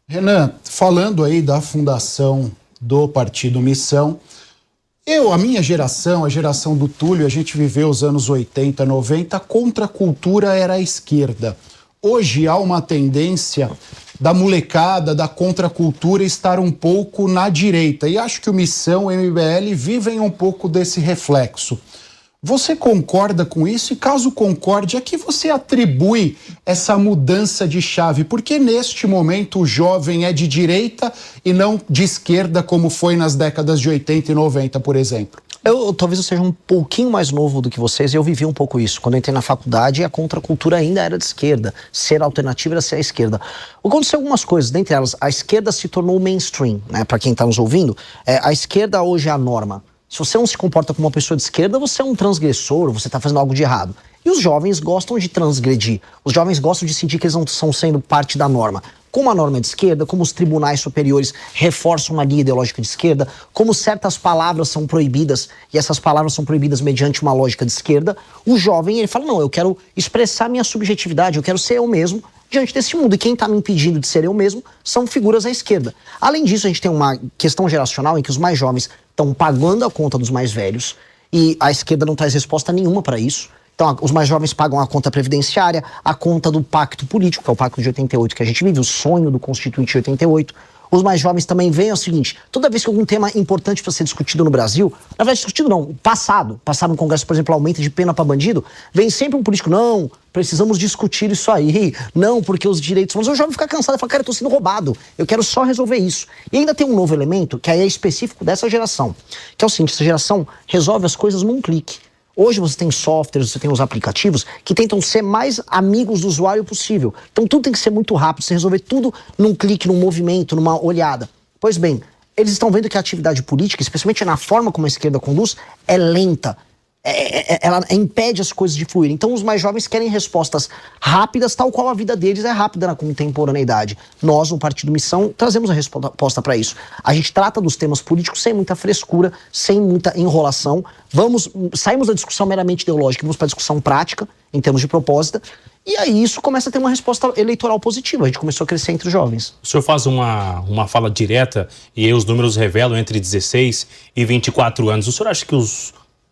Renan, falando aí da fundação do Partido Missão, a minha geração, a geração do Túlio, a gente viveu os anos 80, 90, a contracultura era a esquerda. Hoje há uma tendência da molecada, da contracultura estar um pouco na direita. E acho que o Missão e o MBL vivem um pouco desse reflexo. Você concorda com isso? E caso concorde, a que você atribui essa mudança de chave? Porque neste momento o jovem é de direita e não de esquerda, como foi nas décadas de 80 e 90, por exemplo. Talvez eu seja um pouquinho mais novo do que vocês e eu vivi um pouco isso. Quando eu entrei na faculdade, a contracultura ainda era de esquerda. Ser alternativa era ser a esquerda. Aconteceu algumas coisas, dentre elas, a esquerda se tornou mainstream, né? Para quem está nos ouvindo, a esquerda hoje é a norma. Se você não se comporta como uma pessoa de esquerda, você é um transgressor, você está fazendo algo de errado. E os jovens gostam de transgredir. Os jovens gostam de sentir que eles não estão sendo parte da norma. Como a norma é de esquerda, como os tribunais superiores reforçam uma linha ideológica de esquerda, como certas palavras são proibidas, e essas palavras são proibidas mediante uma lógica de esquerda, o jovem, ele fala, não, eu quero expressar minha subjetividade, eu quero ser eu mesmo diante desse mundo. E quem está me impedindo de ser eu mesmo são figuras à esquerda. Além disso, a gente tem uma questão geracional em que os mais jovens estão pagando a conta dos mais velhos e a esquerda não traz resposta nenhuma para isso. Então, os mais jovens pagam a conta previdenciária, a conta do pacto político, que é o pacto de 88 que a gente vive, o sonho do Constituinte de 88. Os mais jovens também veem o seguinte, toda vez que algum tema importante para ser discutido no Brasil, na verdade discutido não, passado no Congresso, por exemplo, aumento de pena para bandido, vem sempre um político, não, precisamos discutir isso aí, não, porque os direitos... Mas o jovem fica cansado e fala, cara, eu tô sendo roubado, eu quero só resolver isso. E ainda tem um novo elemento, que aí é específico dessa geração, que é o seguinte, essa geração resolve as coisas num clique. Hoje você tem softwares, você tem os aplicativos que tentam ser mais amigos do usuário possível. Então tudo tem que ser muito rápido, você resolver tudo num clique, num movimento, numa olhada. Pois bem, eles estão vendo que a atividade política, especialmente na forma como a esquerda conduz, é lenta. Ela impede as coisas de fluir. Então os mais jovens querem respostas rápidas, tal qual a vida deles é rápida na contemporaneidade. Nós, no Partido Missão, trazemos a resposta para isso. A gente trata dos temas políticos sem muita frescura, sem muita enrolação. Saímos da discussão meramente ideológica, vamos para a discussão prática, em termos de proposta, e aí isso começa a ter uma resposta eleitoral positiva. A gente começou a crescer entre os jovens. O senhor faz uma fala direta, e aí os números revelam entre 16 e 24 anos. O senhor acha que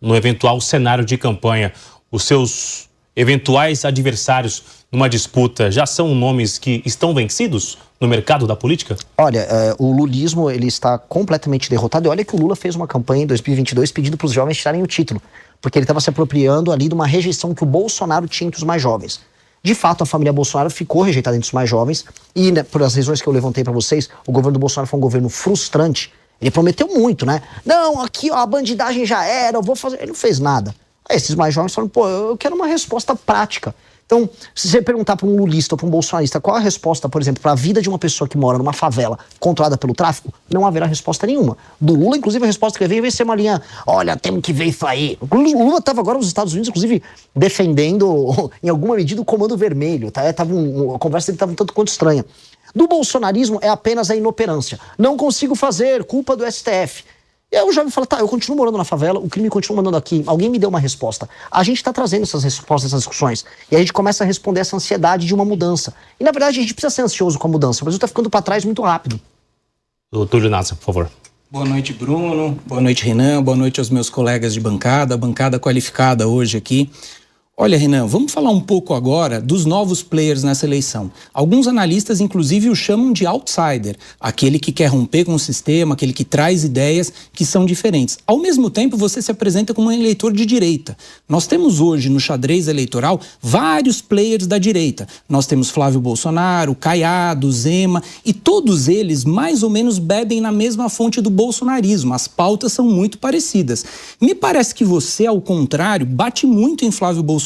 no eventual cenário de campanha, os seus eventuais adversários numa disputa já são nomes que estão vencidos no mercado da política? Olha, o lulismo ele está completamente derrotado. E olha que o Lula fez uma campanha em 2022 pedindo para os jovens tirarem o título, porque ele estava se apropriando ali de uma rejeição que o Bolsonaro tinha entre os mais jovens. De fato, a família Bolsonaro ficou rejeitada entre os mais jovens e, né, por as razões que eu levantei para vocês, o governo do Bolsonaro foi um governo frustrante. Ele prometeu muito, né? Não, aqui ó, a bandidagem já era, eu vou fazer... Ele não fez nada. Aí esses mais jovens falam, pô, eu quero uma resposta prática. Então, se você perguntar para um lulista ou para um bolsonarista qual a resposta, por exemplo, para a vida de uma pessoa que mora numa favela controlada pelo tráfico, não haverá resposta nenhuma. Do Lula, inclusive, a resposta que veio vai ser uma linha, olha, temos que ver isso aí. O Lula estava agora nos Estados Unidos, inclusive, defendendo, em alguma medida, o Comando Vermelho. Tá? A conversa dele estava um tanto quanto estranha. Do bolsonarismo é apenas a inoperância. Não consigo fazer, culpa do STF. E aí o jovem fala, tá, eu continuo morando na favela, o crime continua mandando aqui, alguém me deu uma resposta. A gente está trazendo essas respostas, essas discussões. E a gente começa a responder essa ansiedade de uma mudança. E na verdade a gente precisa ser ansioso com a mudança. O Brasil está ficando para trás muito rápido. O Túlio Nasser, por favor. Boa noite, Bruno. Boa noite, Renan. Boa noite aos meus colegas de bancada qualificada hoje aqui. Olha, Renan, vamos falar um pouco agora dos novos players nessa eleição. Alguns analistas, inclusive, o chamam de outsider, aquele que quer romper com o sistema, aquele que traz ideias que são diferentes. Ao mesmo tempo, você se apresenta como um eleitor de direita. Nós temos hoje, no xadrez eleitoral, vários players da direita. Nós temos Flávio Bolsonaro, Caiado, Zema, e todos eles, mais ou menos, bebem na mesma fonte do bolsonarismo. As pautas são muito parecidas. Me parece que você, ao contrário, bate muito em Flávio Bolsonaro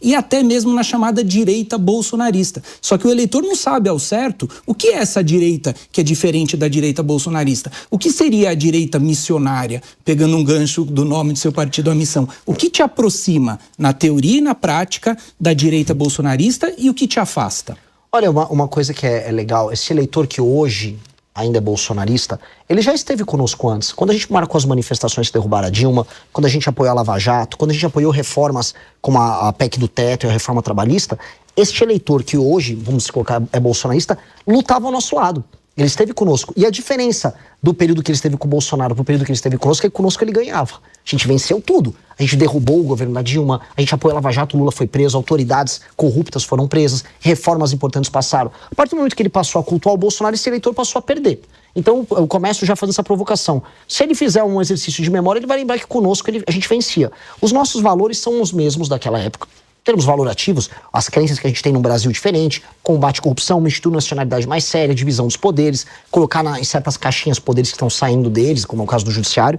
e até mesmo na chamada direita bolsonarista. Só que o eleitor não sabe ao certo o que é essa direita que é diferente da direita bolsonarista. O que seria a direita missionária, pegando um gancho do nome do seu partido, a missão? O que te aproxima, na teoria e na prática, da direita bolsonarista e o que te afasta? Olha, uma coisa que é legal, esse eleitor que hoje ainda é bolsonarista, ele já esteve conosco antes. Quando a gente marcou as manifestações que derrubaram a Dilma, quando a gente apoiou a Lava Jato, quando a gente apoiou reformas como a PEC do teto e a reforma trabalhista, Este eleitor que hoje, vamos colocar, é bolsonarista, lutava ao nosso lado. Ele esteve conosco. E a diferença do período que ele esteve com o Bolsonaro pro período que ele esteve conosco é que conosco ele ganhava. A gente venceu tudo. A gente derrubou o governo da Dilma, a gente apoiou a Lava Jato, o Lula foi preso, autoridades corruptas foram presas, reformas importantes passaram. A partir do momento que ele passou a cultuar o Bolsonaro, esse eleitor passou a perder. Então eu começo já fazendo essa provocação. Se ele fizer um exercício de memória, ele vai lembrar que conosco a gente vencia. Os nossos valores são os mesmos daquela época. Termos valorativos, as crenças que a gente tem no Brasil diferente, combate à corrupção, uma institucionalidade mais séria, divisão dos poderes, colocar em certas caixinhas poderes que estão saindo deles, como é o caso do judiciário.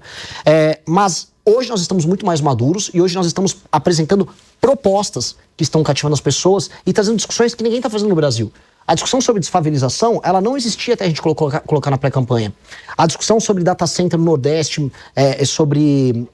Mas hoje nós estamos muito mais maduros e hoje nós estamos apresentando propostas que estão cativando as pessoas e trazendo discussões que ninguém está fazendo no Brasil. A discussão sobre desfavelização, ela não existia até a gente colocar na pré-campanha. A discussão sobre data center no Nordeste, sobre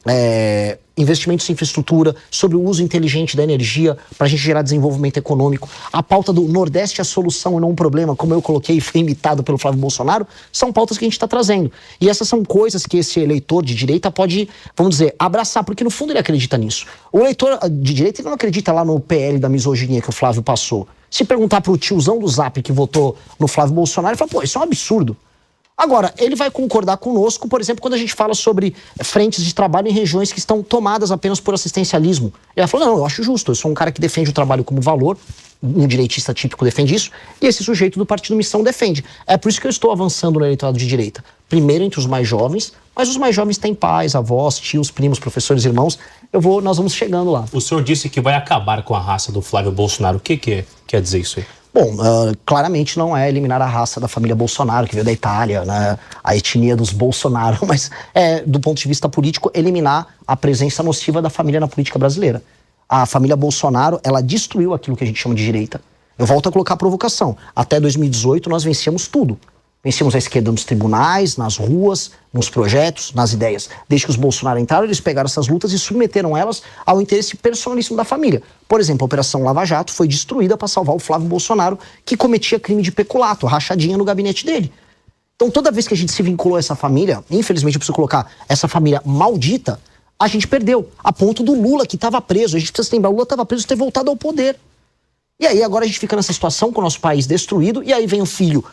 investimentos em infraestrutura, sobre o uso inteligente da energia para a gente gerar desenvolvimento econômico. A pauta do Nordeste é a solução e não um problema, como eu coloquei e foi imitado pelo Flávio Bolsonaro, são pautas que a gente está trazendo. E essas são coisas que esse eleitor de direita pode, vamos dizer, abraçar, porque no fundo ele acredita nisso. O eleitor de direita ele não acredita lá no PL da misoginia que o Flávio passou. Se perguntar pro tiozão do Zap que votou no Flávio Bolsonaro, ele fala, pô, isso é um absurdo. Agora, ele vai concordar conosco, por exemplo, quando a gente fala sobre frentes de trabalho em regiões que estão tomadas apenas por assistencialismo. Ele vai falar, não, eu acho justo, eu sou um cara que defende o trabalho como valor, um direitista típico defende isso, e esse sujeito do Partido Missão defende. É por isso que eu estou avançando no eleitorado de direita. Primeiro entre os mais jovens, mas os mais jovens têm pais, avós, tios, primos, professores, irmãos. Nós vamos chegando lá. O senhor disse que vai acabar com a raça do Flávio Bolsonaro. O que quer dizer isso aí? Bom, claramente não é eliminar a raça da família Bolsonaro, que veio da Itália, né, a etnia dos Bolsonaro, mas do ponto de vista político, eliminar a presença nociva da família na política brasileira. A família Bolsonaro, ela destruiu aquilo que a gente chama de direita. Eu volto a colocar a provocação. Até 2018 nós vencíamos tudo. Vencemos a esquerda nos tribunais, nas ruas, nos projetos, nas ideias. Desde que os Bolsonaro entraram, eles pegaram essas lutas e submeteram elas ao interesse personalíssimo da família. Por exemplo, a Operação Lava Jato foi destruída para salvar o Flávio Bolsonaro, que cometia crime de peculato, rachadinha no gabinete dele. Então toda vez que a gente se vinculou a essa família, infelizmente eu preciso colocar essa família maldita, a gente perdeu. A ponto do Lula, que estava preso. A gente precisa lembrar, o Lula estava preso e ter voltado ao poder. E aí agora a gente fica nessa situação com o nosso país destruído, e aí vem o filho...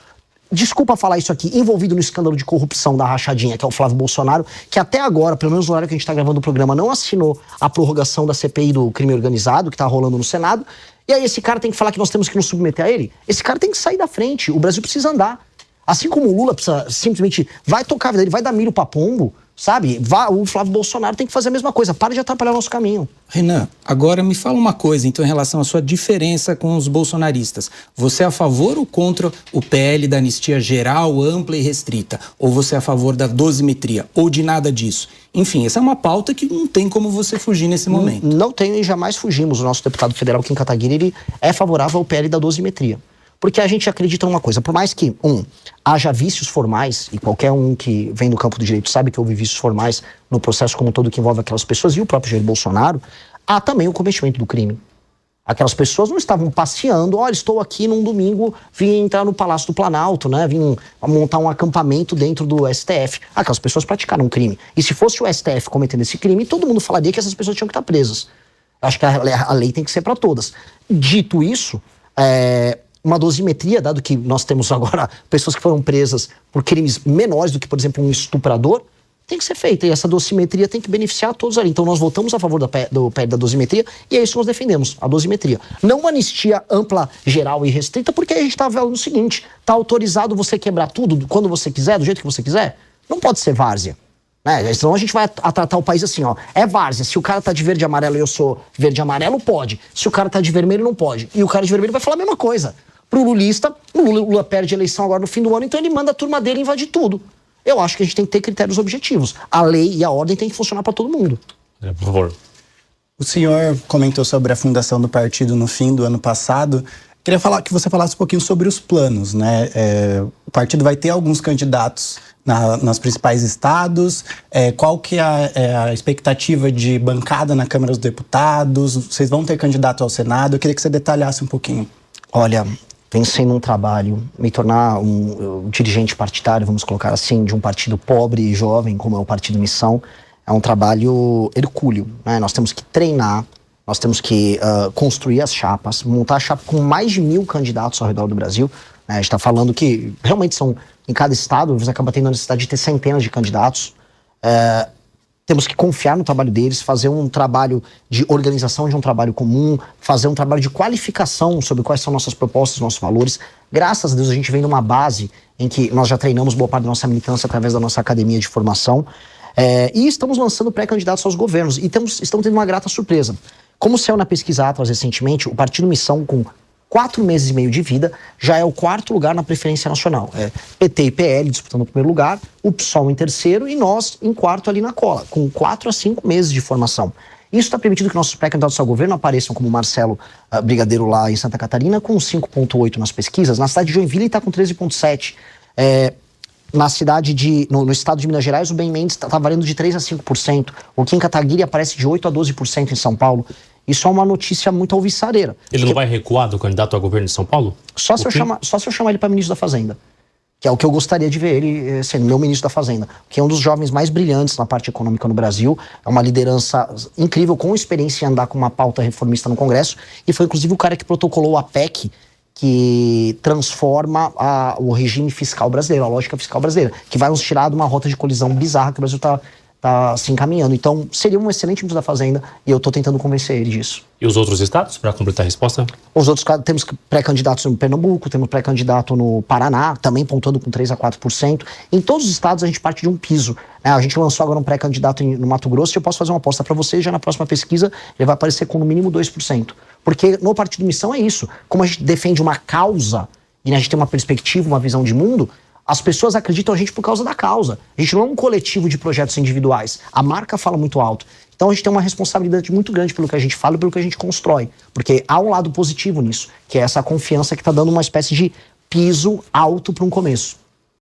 Desculpa falar isso aqui, envolvido no escândalo de corrupção da rachadinha, que é o Flávio Bolsonaro, que até agora, pelo menos no horário que a gente está gravando o programa, não assinou a prorrogação da CPI do crime organizado, que está rolando no Senado. E aí esse cara tem que falar que nós temos que nos submeter a ele? Esse cara tem que sair da frente, o Brasil precisa andar. Assim como o Lula precisa simplesmente, vai tocar a vida dele, vai dar milho pra pombo, sabe? O Flávio Bolsonaro tem que fazer a mesma coisa, para de atrapalhar o nosso caminho. Renan, agora me fala uma coisa, então, em relação à sua diferença com os bolsonaristas. Você é a favor ou contra o PL da anistia geral, ampla e restrita? Ou você é a favor da dosimetria? Ou de nada disso? Enfim, essa é uma pauta que não tem como você fugir nesse momento. Não tenho e jamais fugimos. O nosso deputado federal, Kim Kataguiri, ele é favorável ao PL da dosimetria. Porque a gente acredita numa coisa, por mais que, haja vícios formais, e qualquer um que vem do campo do direito sabe que houve vícios formais no processo como um todo que envolve aquelas pessoas, e o próprio Jair Bolsonaro, há também o cometimento do crime. Aquelas pessoas não estavam passeando, olha, estou aqui num domingo, vim entrar no Palácio do Planalto, né, vim montar um acampamento dentro do STF. Aquelas pessoas praticaram um crime. E se fosse o STF cometendo esse crime, todo mundo falaria que essas pessoas tinham que estar presas. Eu acho que a lei tem que ser para todas. Dito isso, uma dosimetria, dado que nós temos agora pessoas que foram presas por crimes menores do que, por exemplo, um estuprador, tem que ser feita. E essa dosimetria tem que beneficiar todos ali. Então nós votamos a favor do PL da dosimetria e é isso que nós defendemos, a dosimetria. Não uma anistia ampla, geral e restrita, porque a gente está falando o seguinte, está autorizado você quebrar tudo quando você quiser, do jeito que você quiser? Não pode ser várzea. Né? Senão a gente vai tratar o país assim, ó. É várzea. Se o cara tá de verde e amarelo e eu sou verde e amarelo, pode. Se o cara tá de vermelho, não pode. E o cara de vermelho vai falar a mesma coisa. Pro lulista, o Lula perde a eleição agora no fim do ano, então ele manda a turma dele invadir tudo. Eu acho que a gente tem que ter critérios objetivos. A lei e a ordem tem que funcionar para todo mundo. Por favor. O senhor comentou sobre a fundação do partido no fim do ano passado. Queria que você falasse um pouquinho sobre os planos, né? O partido vai ter alguns candidatos nos principais estados. Qual que é a expectativa de bancada na Câmara dos Deputados? Vocês vão ter candidato ao Senado? Eu queria que você detalhasse um pouquinho. Olha, pensei num trabalho, me tornar um dirigente partidário, vamos colocar assim, de um partido pobre e jovem, como é o Partido Missão, é um trabalho hercúleo, né? Nós temos que treinar nós temos que construir as chapas, montar a chapa com mais de 1.000 candidatos ao redor do Brasil. A gente está falando que realmente são, em cada estado, você acaba tendo a necessidade de ter centenas de candidatos. Temos que confiar no trabalho deles, fazer um trabalho de organização de um trabalho comum, fazer um trabalho de qualificação sobre quais são nossas propostas, nossos valores. Graças a Deus a gente vem de uma base em que nós já treinamos boa parte da nossa militância através da nossa academia de formação. E estamos lançando pré-candidatos aos governos e estamos tendo uma grata surpresa. Como saiu na pesquisa Atlas recentemente, o Partido Missão, com 4 meses e meio de vida, já é o 4º lugar na preferência nacional. PT e PL disputando o 1º lugar, o PSOL em 3º e nós em 4º ali na cola, com 4 a 5 meses de formação. Isso está permitindo que nossos pré-candidatos ao governo apareçam como Marcelo Brigadeiro lá em Santa Catarina, com 5,8 nas pesquisas. Na cidade de Joinville está com 13,7. Na cidade no estado de Minas Gerais, o Ben Mendes está valendo de 3 a 5%. O Kim Kataguiri aparece de 8 a 12% em São Paulo. Isso é uma notícia muito alvissareira. Ele não vai recuar do candidato a governo de São Paulo? Só se eu chamar ele para ministro da Fazenda. Que é o que eu gostaria de ver ele sendo meu ministro da Fazenda. Que é um dos jovens mais brilhantes na parte econômica no Brasil. É uma liderança incrível, com experiência em andar com uma pauta reformista no Congresso. E foi inclusive o cara que protocolou a PEC, que transforma o regime fiscal brasileiro, a lógica fiscal brasileira. Que vai nos tirar de uma rota de colisão bizarra que o Brasil está se encaminhando. Então, seria um excelente ministro da Fazenda e eu estou tentando convencer ele disso. E os outros estados, para completar a resposta? Os outros, temos pré-candidatos no Pernambuco, temos pré-candidato no Paraná, também pontuando com 3 a 4%. Em todos os estados a gente parte de um piso. A gente lançou agora um pré-candidato no Mato Grosso e eu posso fazer uma aposta para você, já na próxima pesquisa ele vai aparecer com no mínimo 2%. Porque no Partido Missão é isso. Como a gente defende uma causa e a gente tem uma perspectiva, uma visão de mundo, as pessoas acreditam a gente por causa da causa. A gente não é um coletivo de projetos individuais. A marca fala muito alto. Então a gente tem uma responsabilidade muito grande pelo que a gente fala e pelo que a gente constrói. Porque há um lado positivo nisso, que é essa confiança que está dando uma espécie de piso alto para um começo.